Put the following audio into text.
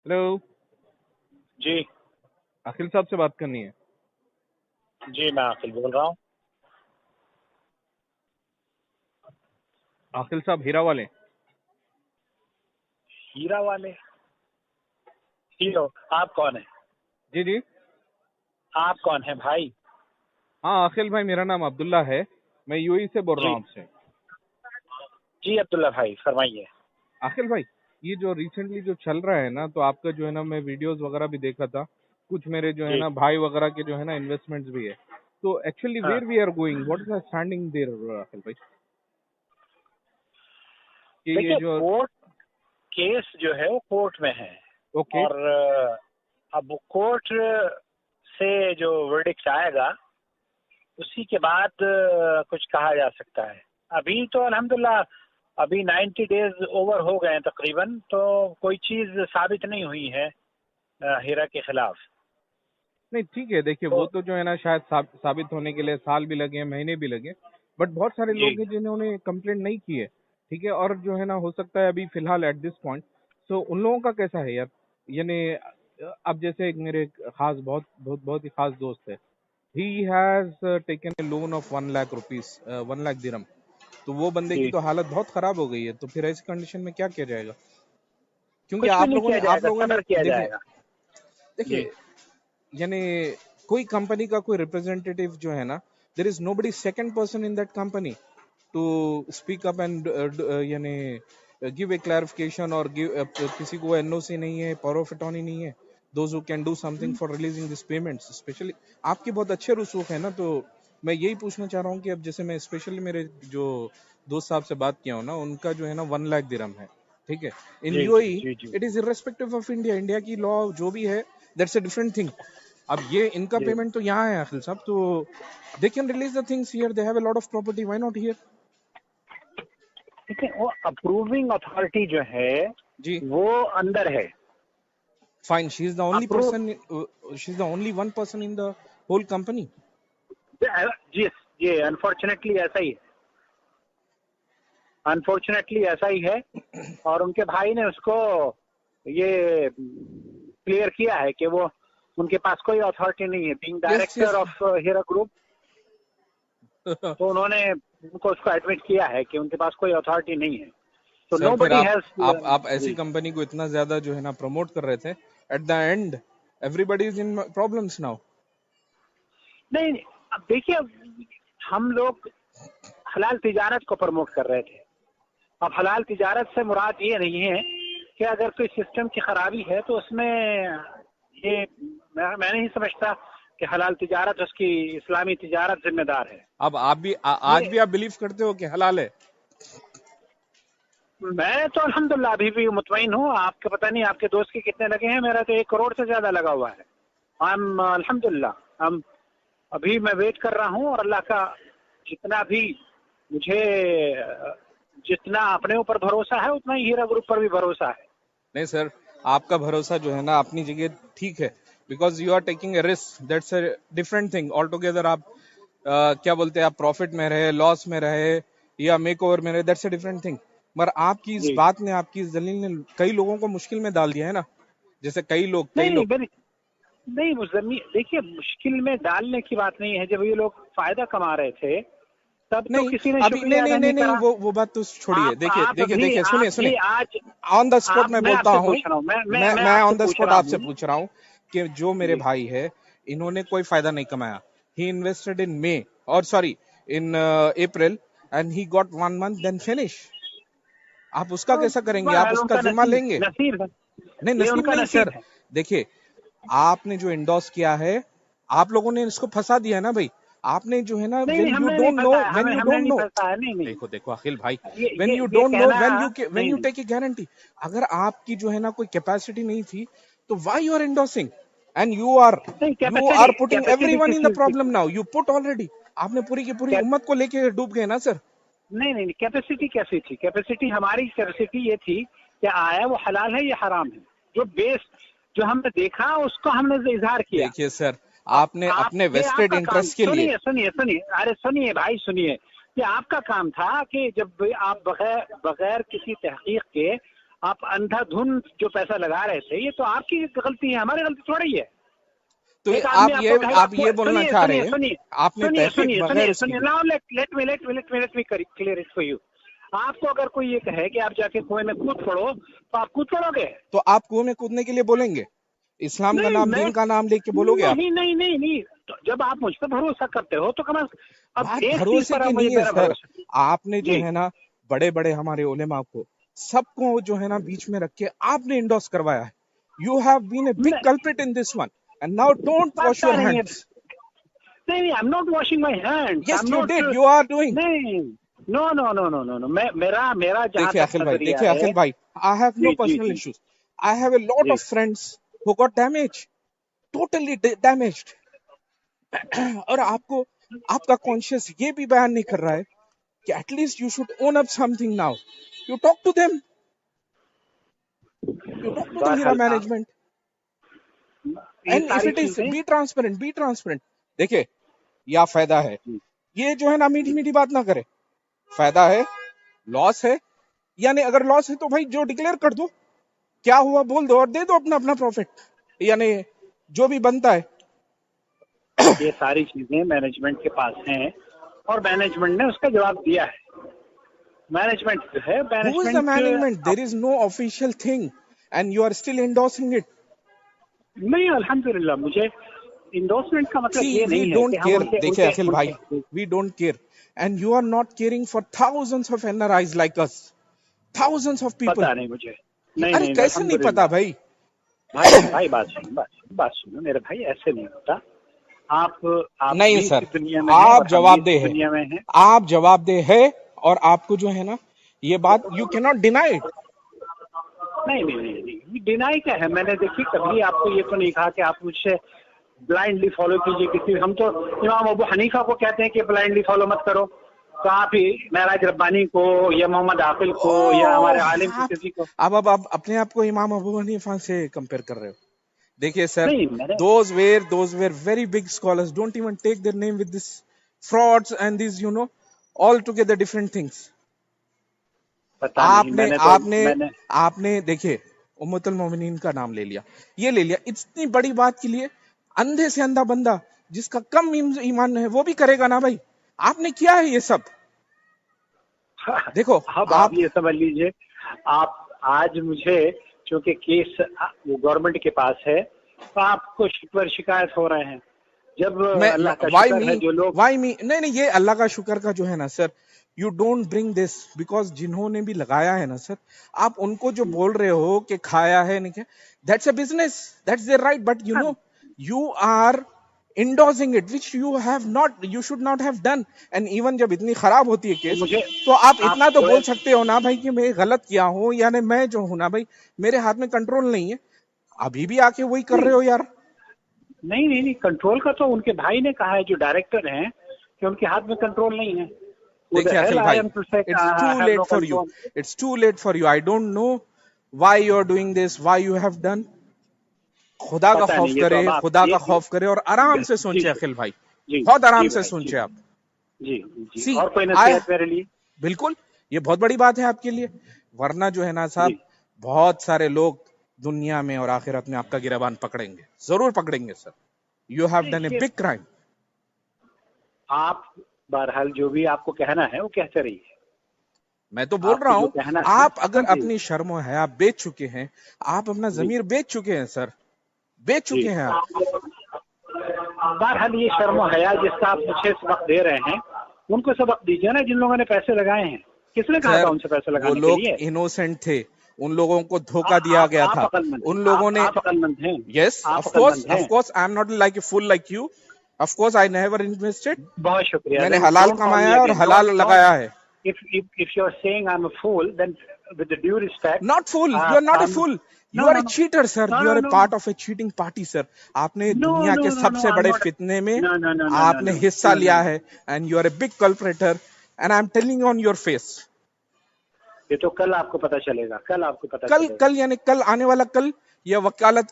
Hello. जी अखिल साहब से बात करनी है। जी, मैं आखिल बोल रहा हूँ। आखिल साहब हीरा वाले। हीरा वाले? हीरो? आप कौन है? जी जी। आप कौन है भाई? हाँ अखिल भाई, मेरा नाम अब्दुल्ला है। मैं यूएई से बोल रहा जी हूँ आपसे। जी अब्दुल्ला भाई, फरमाइए। अखिल भाई, ये जो रिसेंटली जो चल रहा है ना, तो आपका जो है ना, मैं वीडियोस वगैरह भी देखा था। कुछ मेरे जो है जी ना भाई वगैरह के जो है ना इन्वेस्टमेंट्स भी है। तो एक्चुअली हाँ, where we are going, what is the standing there Akhil भाई, कि ये देखिए, जो। कोर्ट केस जो है वो कोर्ट में है। ओके। और अब कोर्ट से जो वर्डिक्ट आएगा उसी के बाद कुछ कहा जा सकता है। अभी तो अल्हम्दुलिल्लाह अभी 90 डेज ओवर हो गए हैं तकरीबन, तो कोई चीज साबित नहीं हुई है हीरा के खिलाफ। नहीं ठीक है, देखिए वो तो तो जो है ना शायद साबित होने के लिए साल भी लगे, महीने भी लगे। बट बहुत सारे जी लोग हैं जिन्होंने कंप्लेंट नहीं की है। ठीक है, और जो है ना हो सकता है अभी फिलहाल एट दिस पॉइंट। सो उन लोगों का कैसा है यार, यानी अब जैसे एक मेरे खास बहुत बहुत बहुत ही खास दोस्त है। He has taken a loan of 1 lakh rupees, 1 lakh dirham. तो वो बंदे की जी, तो हालत बहुत खराब हो गई है। तो फिर ऐसी कंडीशन में क्या किया जाएगा? क्योंकि कुछ भी नहीं किया आप जाएगा, लोगों ने सब्र किया देखिए जाएगा। जी देखिए यानी कोई कंपनी का कोई रिप्रेजेंटेटिव जो है ना, there is nobody second person in that company to speak up and यानी गिव ए क्लैरिफिकेशन और गिव किसी को एनओसी नहीं है, पावर ऑफ अटॉर्नी नहीं है। Those who can do something for releasing this payments, specially आपकी बहुत अच्छे रसूख है ना। तो मैं यही पूछना चाह रहा हूँ कि अब जैसे मैं स्पेशली मेरे जो दोस्त साहब से बात किया हूँ ना, उनका जो है ना 1 लाख दिरहम है। ठीक है, इन जी जी यूएई जी जी it is irrespective of India, India की लॉ जो भी है, दैट्स अ डिफरेंट थिंग। अब ये इनका जी। पेमेंट तो यहाँ है अखिल साहब, तो they can release the things here, they have a lot of property, why not here? देखिए, वो अप्रूविंग अथॉरिटी जो है जी वो अंदर है। Fine, she is the only approve person, she is the only one person in the whole company. जी, ये unfortunately ऐसा ही है। अनफॉर्चुनेटली ऐसा ही है। और उनके भाई ने उसको ये क्लियर किया है कि वो उनके पास कोई अथॉरिटी नहीं है, being yes director yes. Of Heera group. तो उन्होंने उनको उसको एडमिट किया है कि उनके पास कोई अथॉरिटी नहीं है। तो सर फिर नोबडी हैज। आप ऐसी जी कंपनी को इतना ज्यादा जो है ना प्रमोट कर रहे थे, at the end everybody is in problems now. नहीं, अब देखिए, हम लोग हलाल तिजारत को प्रमोट कर रहे थे। अब हलाल तिजारत से मुराद ये नहीं है कि अगर कोई सिस्टम की खराबी है तो उसमें ये मैं नहीं समझता कि हलाल तिजारत उसकी इस्लामी तिजारत जिम्मेदार है। अब आप भी आज ये भी आप बिलीव करते हो कि हलाल है? मैं तो अल्हम्दुलिल्लाह अभी भी मुतमईन हूँ। आपके पता नहीं आपके दोस्त के कितने लगे हैं, मेरा तो 1 करोड़ से ज्यादा लगा हुआ है। हम अल्हम्दुलिल्लाह हम अभी मैं वेट कर रहा हूँ। और अल्लाह का जितना भी मुझे जितना अपने ऊपर भरोसा है उतना ही हीरा ग्रुप पर भी भरोसा है। नहीं सर, आपका भरोसा जो है ना अपनी जगह ठीक है, because you are taking a risk, that's a different thing altogether. आप क्या बोलते हैं, आप प्रॉफिट में रहे, लॉस में रहे, या मेक ओवर में रहे, दैट्स अ डिफरेंट थिंग। मगर आपकी इस जी बात ने, आपकी इस दलील ने कई लोगों को मुश्किल में डाल दिया है ना। जैसे कई नहीं नहीं लोग। मेरी नहीं, वो जमीन देखिए, मुश्किल में डालने की बात नहीं है। जब ये लोग फायदा कमा रहे थे तब तो नहीं किसी ने अभी, नहीं शुक्रिया नहीं अदा नहीं नहीं नहीं, करा। वो बात तो छोड़िए। देखिए आप देखिए भी देखिए, आप सुनिए भी सुनिए, आज ऑन द स्पॉट आप मैं मैं बोलता आपसे हूँ। पूछ रहा हूँ, मैं मैं आपसे ऑन द पूछ स्पॉट रहा आपसे हूँ। पूछ रहा हूँ कि जो मेरे जी भाई है, इन्होंने कोई फायदा नहीं कमाया। ही इन्वेस्टेड इन मे, और sorry, in April, and he got 1 month then finish. आप उसका कैसा करेंगे? आप well, उसका उनका जिम्मा नसीब लेंगे? नसीब है। नहीं, ये नसीब उनका नहीं नसीब सर। है। देखिए, आपने जो इंडोर्स किया है, आप लोगों ने इसको फंसा दिया है ना भाई। आपने जो है ना, नहीं नहीं, व्हेन यू हमने नहीं डोंट नो, फंसाया, व्हेन हमें यू हमने डोंट नहीं नो, फंसाया। नहीं नहीं, देखो देखो अखिल भाई, ये व्हेन ये यू ये डोंट नो, कहना व्हेन नहीं यू नहीं। टेक ए गारंटी, अगर आपकी जो है ना कोई कैपेसिटी नहीं थी, तो why you are endorsing? And नहीं, you capacity are putting capacity everyone किस इन द चीज की problem now, you put already. आपने पूरी की पूरी थी? उम्मत को लेके डूब गए ना सर। नहीं नहीं, कैपेसिटी कैसी थी? कैपेसिटी हमारी कैपेसिटी ये थी कि आया वो हलाल है या हराम है। जो बेस जो हमने देखा उसको हमने इजहार किया। देखिए सर, अब आपने अपने ये वेस्टेड आपका काम, इंटरेस्ट के लिए। सुनिए सुनिए सुनिए, अरे सुनिए भाई सुनिए। ये आपका काम था कि जब आप बगैर बगैर किसी तहकीक के आप अंधाधुन जो पैसा लगा रहे थे, ये तो आपकी गलती है, हमारी गलती थोड़ी है। तो एक आदमी आप ये बोलना चाह रहे हैं आपने तहकीक बगैर उसकी now let me clear it for you. आपको अगर कोई ये कहे कि आप जाके कुएं में कूद पड़ो, तो आप कूद पड़ोगे? तो आप कुएं में कूदने के लिए बोलेंगे? इस्लाम का नाम, दीन का नाम लेके बोलोगे आप? नहीं। तो जब आप मुझ पर भरोसा करते हो तो कम अब बात एक चीज भरोसे पर की आप मुझे नहीं है मेरा सर। भरोसा। आपने जो जी। है ना बड़े बड़े हमारे उलेमा को सबको जो है ना बीच में रख के आपने इंडोर्स करवाया है। You have been a big culprit in this one and now don't wash पता योर नहीं है। हैंड्स। नहीं, I am not washing my hands. Yes you did, you are doing. नहीं, नो। मेरा जहाँ देखिए तक अखिल भाई, नजरिया देखिए है। अखिल भाई, आई हैव नो जी, पर्सनल जी। Issues. I have a lot जी। Of friends who got damage, totally damaged. और आपको आपका कॉन्शियस ये भी बयान नहीं कर रहा है कि at least you should own up something now. You talk to them, you talk to the Hira management and if it is be transparent। देखिए या फायदा है, ये जो है ना मीठी मीठी बात ना करे। फायदा है, लॉस है, यानी अगर लॉस है तो भाई जो डिक्लेयर कर दो, क्या हुआ बोल दो और दे दो अपना अपना प्रॉफिट, यानी जो भी बनता है। ये सारी चीजें मैनेजमेंट के पास हैं और मैनेजमेंट ने उसका जवाब दिया है। मैनेजमेंट जो है, Who is the management? There is no official thing and you are still endorsing it. नहीं, अल्हम्दुलिल्लाह, मुझे इंडोर्समेंट का मतलब ये नहीं है don't कि care. हम उनके देखिए अखिल भाई, we don't care and you are not caring for thousands of NRIs like us, thousands of people. पता नहीं मुझे। नहीं, अरे कैसे नहीं पता भाई? भाई बात सुनो मेरे भाई, ऐसे नहीं होता। आप नहीं सर, दुनिया में आप जवाबदेह है, दुनिया में है, आप जवाबदेह है और आपको जो है ना ये बात you can not deny it. नहीं, डिनाई क्या है? मैंने देखिए कभी आपको ये तो नहीं कहा कि आप मुझसे ब्लाइंडली फॉलो कीजिए किसी। हम तो इमाम अबू हनीफा को कहते हैं कि ब्लाइंडली फॉलो मत करो, तो आप ही महराज रब्बानी को या मोहम्मद आकिल को या हमारे आलिम को किसी को। अब आप अपने आप को इमाम अबू हनीफा से कंपेयर कर रहे हो। देखिए sir, those were very big scholars. Don't even take their name with this frauds and these all together different things. आपने देखिए उम्मतुल मोमिनीन का नाम ले लिया, ये ले लिया, इतनी बड़ी बात के लिए अंधे से अंधा बंदा जिसका कम ईमान है वो भी करेगा ना भाई। आपने किया है ये सब। देखो अब आप ये समझ लीजिए, आप आज मुझे चूंकि केस गवर्नमेंट के पास है तो आपको शिकायत हो रहे हैं। जब अल्लाह का शुक्र है जो लोग नहीं ये अल्लाह का शुक्र का जो है ना sir, you don't bring this because जिन्होंने भी लगाया है ना सर, आप उनको जो बोल रहे हो कि खाया है नहीं क्या, that's a business, that's there right, but you are endorsing it which you should not have done and even जब इतनी खराब होती है केस तो आप इतना तो बोल सकते हो ना भाई कि मैं गलत किया हूँ, यानी मैं जो हूँ ना भाई मेरे हाथ में कंट्रोल नहीं है। अभी भी आके वही कर रहे हो यार। नहीं, कंट्रोल का तो उनके भाई ने कहा है जो डायरेक्टर हैं कि उनके हाथ में कंट्रोल नहीं है। देखिए अखिल भाई, it's too late for you. I don't know why you are doing this, why you have done. खुदा का खौफ करे, खुदा का खौफ करे और आराम से सोचे अखिल भाई, बहुत आराम से सोचे आप। जी। और कोई नसीहत मेरे लिए? बिल्कुल, ये बहुत बड़ी बात है आपके लिए, वरना जो है ना साहब बहुत सारे लोग दुनिया में और आखिरत में आपका गिरबान पकड़ेंगे, जरूर पकड़ेंगे sir. You have done a big crime. आप बहरहाल जो भी आपको कहना है वो कहते रहिए। मैं तो बोल रहा हूँ, आप अगर अपनी शर्म है आप बेच चुके हैं, आप अपना जमीर बेच चुके हैं सर, बेच चुके हैं आप। बहरहाल ये शर्म हया जिसका आप मुझे सबक दे रहे हैं, उनको सबक दीजिए ना जिन लोगों ने पैसे लगाए हैं। किसने कहा था उनसे पैसे लगाने के लिए? वो लोग इनोसेंट थे, उन लोगों को धोखा दिया गया था। उन लोगों ने yes of course I am not like a fool like you, of course I never invested. बहुत शुक्रिया। मैंने हलाल कमाया है और हलाल लगाया है। If you are saying I'm a fool, then with the due respect, not fool, you are not a fool, you are a cheater sir, you are a part of a cheating party sir। आपने दुनिया के सबसे बड़े फितने में आपने हिस्सा लिया है and you are a big culprit and I am telling you on your face। ये तो कल आपको पता चलेगा, कल यानी कल आने वाला कल, यह वकालत